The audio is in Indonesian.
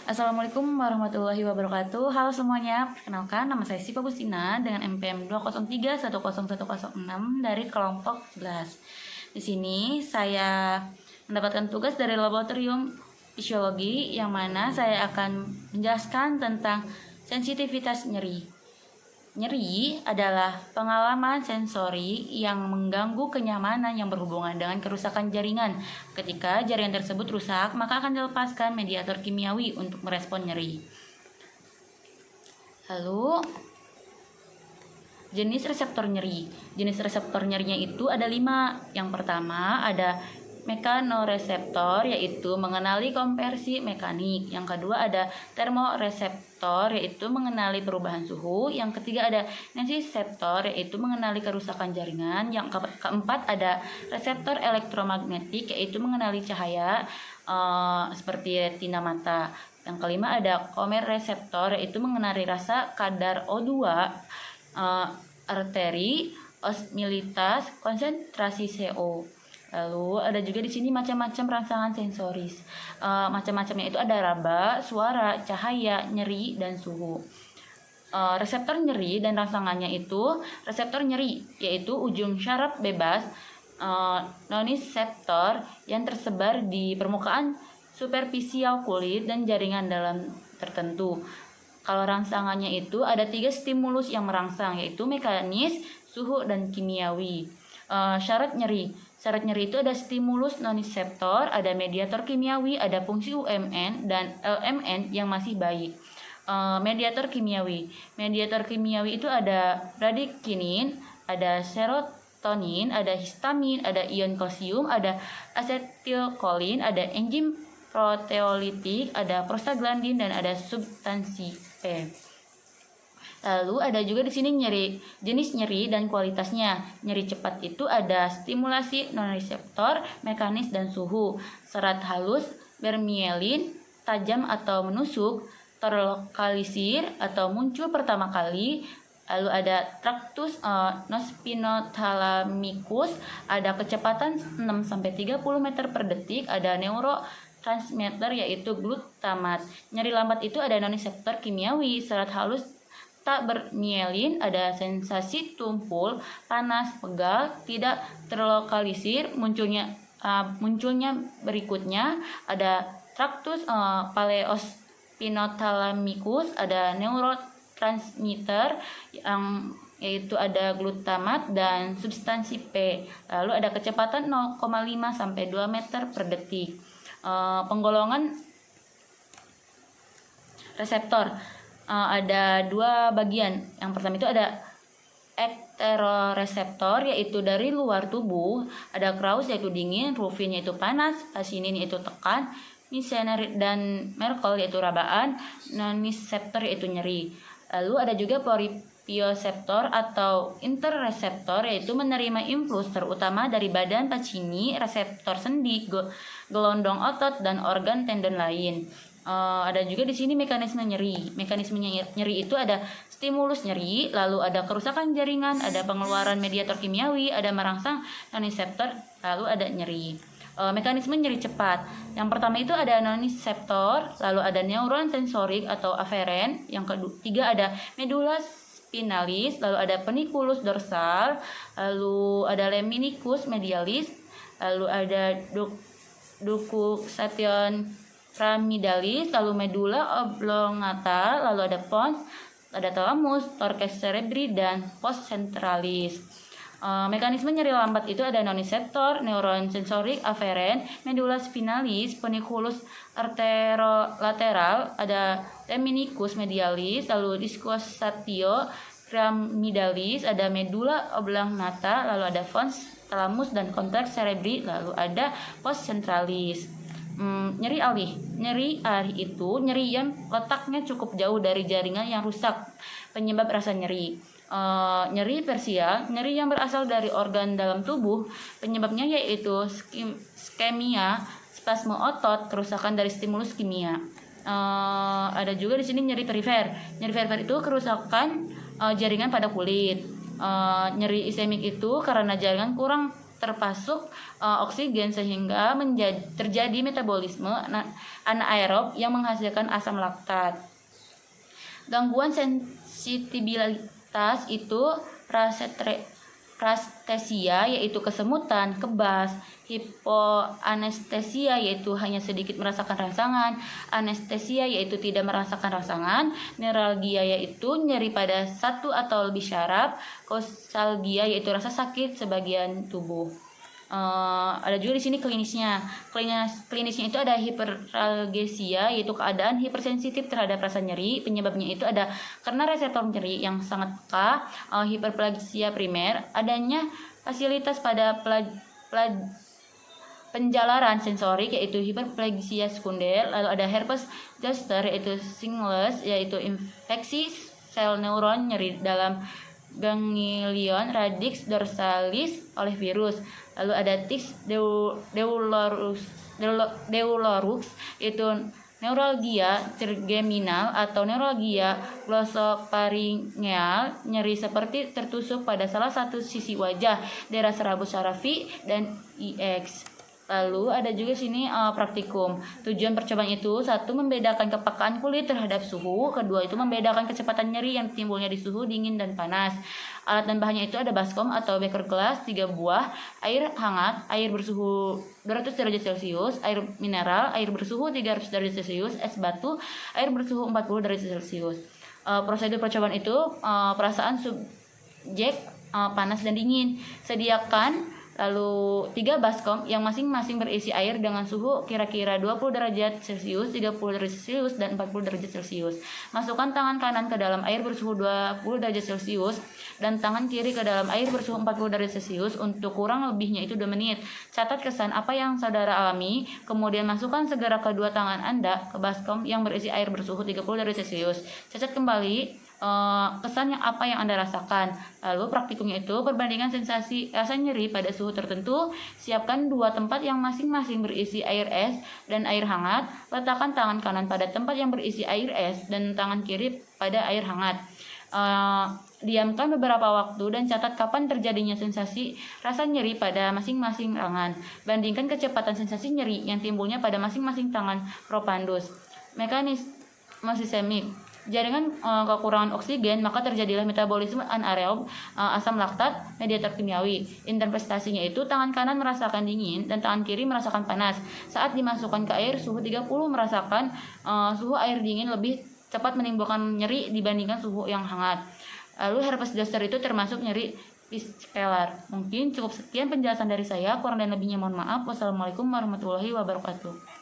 Assalamualaikum warahmatullahi wabarakatuh. Halo semuanya, perkenalkan nama saya Siva Bustina dengan MPM 203101006 dari kelompok 11. Di sini saya mendapatkan tugas dari laboratorium fisiologi yang mana saya akan menjelaskan tentang sensitivitas nyeri. Nyeri adalah pengalaman sensori yang mengganggu kenyamanan yang berhubungan dengan kerusakan jaringan. Ketika jaringan tersebut rusak, maka akan dilepaskan mediator kimiawi untuk merespon nyeri. Lalu, jenis reseptor nyeri. Jenis reseptor nyerinya itu ada 5. Yang pertama ada mekanoreseptor, yaitu mengenali konversi mekanik. Yang kedua ada termoreseptor, yaitu mengenali perubahan suhu. Yang ketiga ada nensiseptor, yaitu mengenali kerusakan jaringan. Yang keempat ada reseptor elektromagnetik, yaitu mengenali cahaya seperti retina mata. Yang kelima ada komereseptor, yaitu mengenali rasa, kadar O2, arteri, osmilitas, konsentrasi CO. Lalu ada juga di sini macam-macam rangsangan sensoris. Macam-macamnya itu ada raba, suara, cahaya, nyeri, dan suhu. Reseptor nyeri dan rangsangannya itu reseptor nyeri, yaitu ujung syaraf bebas noniseptor yang tersebar di permukaan superficial kulit dan jaringan dalam tertentu. Kalau rangsangannya itu ada 3 stimulus yang merangsang, yaitu mekanis, suhu, dan kimiawi. Syarat nyeri. Syarat nyeri itu ada stimulus noniseptor, ada mediator kimiawi, ada fungsi UMN dan LMN yang masih baik. Mediator kimiawi. Mediator kimiawi itu ada bradikinin, ada serotonin, ada histamin, ada ion kalsium, ada asetilkolin, ada enzim proteolitik, ada prostaglandin, dan ada substansi P. Lalu ada juga di sini nyeri, jenis nyeri dan kualitasnya. Nyeri cepat itu ada stimulasi noniseptor, mekanis, dan suhu. Serat halus, bermielin, tajam atau menusuk, terlokalisir atau muncul pertama kali. Lalu ada traktus nospinothalamicus, ada kecepatan 6-30 meter per detik, ada neurotransmitter yaitu glutamat. Nyeri lambat itu ada noniseptor kimiawi, serat halus tak bermielin, ada sensasi tumpul, panas, pegal, tidak terlokalisir. Munculnya berikutnya ada traktus paleospinothalamicus, ada neurotransmitter yang yaitu ada glutamat dan substansi P. Lalu ada kecepatan 0,5-2 meter per detik. Penggolongan reseptor ada 2 bagian. Yang pertama itu ada ekteroreseptor, yaitu dari luar tubuh. Ada kraus yaitu dingin, rufin yaitu panas, asinin yaitu tekan, misener dan merkel yaitu rabaan, noniseptor yaitu nyeri. Lalu ada juga proprioseptor atau interreseptor, yaitu menerima impuls terutama dari badan Pacini, reseptor sendi, gelondong otot, dan organ tendon lain. Ada juga di sini mekanisme nyeri. Mekanisme nyeri itu ada stimulus nyeri, lalu ada kerusakan jaringan, ada pengeluaran mediator kimiawi, ada merangsang noniseptor, lalu ada nyeri. Mekanisme nyeri cepat. Yang pertama itu ada noniseptor, lalu ada neuron sensorik atau aferen. Yang ketiga ada medula spinalis, lalu ada peniculus dorsal, lalu ada lemnicus medialis, lalu ada ductation ramidalis, lalu medula oblongata, lalu ada pons, ada thalamus, torques cerebri, dan post centralis. Mekanisme nyeri lambat itu ada noniseptor, neuron sensorik, aferen, medula spinalis, peniculus arterolateral, ada lemnicus medialis, lalu discosatio ramidalis, ada medula oblongata, lalu ada pons, thalamus, dan cortex cerebri, lalu ada post centralis. Nyeri alih itu nyeri yang letaknya cukup jauh dari jaringan yang rusak. Penyebab rasa nyeri. Nyeri persia, nyeri yang berasal dari organ dalam tubuh. Penyebabnya yaitu iskemia, spasme otot, kerusakan dari stimulus kimia. Ada juga di sini nyeri perifer. Nyeri perifer itu kerusakan jaringan pada kulit. Nyeri iskemik itu karena jaringan kurang terpasuk oksigen sehingga terjadi metabolisme anaerob yang menghasilkan asam laktat. Gangguan sensitivitas itu prastesia yaitu kesemutan, kebas, hipoanestesia yaitu hanya sedikit merasakan rangsangan, anestesia yaitu tidak merasakan rangsangan, neuralgia yaitu nyeri pada satu atau lebih syaraf, kosalgia yaitu rasa sakit sebagian tubuh. Ada juga di sini klinisnya. Klinisnya itu ada hiperalgesia yaitu keadaan hipersensitif terhadap rasa nyeri. Penyebabnya itu ada karena reseptor nyeri yang sangat peka, hiperplasia primer, adanya fasilitas pada penjalaran sensorik yaitu hiperplasia sekunder, lalu ada herpes zoster yaitu shingles yaitu infeksi sel neuron, nyeri dalam ganglion radix dorsalis oleh virus. Lalu ada tics deulorux itu neuralgia trigeminal atau neuralgia glossopharyngeal, nyeri seperti tertusuk pada salah satu sisi wajah, daerah serabut syarafi dan IX. Lalu ada juga sini praktikum. Tujuan percobaan itu satu membedakan kepekaan kulit terhadap suhu, kedua itu membedakan kecepatan nyeri yang timbulnya di suhu dingin dan panas. Alat dan bahannya itu ada baskom atau beker gelas 3 buah, air hangat, air bersuhu 200 derajat Celcius, air mineral, air bersuhu 300 derajat Celcius, es batu, air bersuhu 40 derajat Celcius. Prosedur percobaan itu perasaan subjek panas dan dingin. Sediakan lalu 3 baskom yang masing-masing berisi air dengan suhu kira-kira 20 derajat Celcius, 30 derajat Celcius, dan 40 derajat Celcius. Masukkan tangan kanan ke dalam air bersuhu 20 derajat Celcius dan tangan kiri ke dalam air bersuhu 40 derajat Celcius untuk kurang lebihnya itu 2 menit. Catat kesan apa yang saudara alami, kemudian masukkan segera kedua tangan Anda ke baskom yang berisi air bersuhu 30 derajat Celcius. Catat kembali kesan yang apa yang Anda rasakan. Lalu praktikumnya itu perbandingan sensasi rasa nyeri pada suhu tertentu. Siapkan 2 tempat yang masing-masing berisi air es dan air hangat. Letakkan tangan kanan pada tempat yang berisi air es dan tangan kiri pada air hangat. Diamkan beberapa waktu dan catat kapan terjadinya sensasi rasa nyeri pada masing-masing tangan. Bandingkan kecepatan sensasi nyeri yang timbulnya pada masing-masing tangan propandus. Mekanisme sistemik. Jaringan kekurangan oksigen, maka terjadilah metabolisme anaerob asam laktat mediator kimiawi. Interpretasinya itu tangan kanan merasakan dingin dan tangan kiri merasakan panas. Saat dimasukkan ke air suhu 30 merasakan suhu air dingin lebih cepat menimbulkan nyeri dibandingkan suhu yang hangat. Lalu herpes zoster itu termasuk nyeri piskelar. Mungkin cukup sekian penjelasan dari saya, kurang dan lebihnya mohon maaf. Wassalamualaikum warahmatullahi wabarakatuh.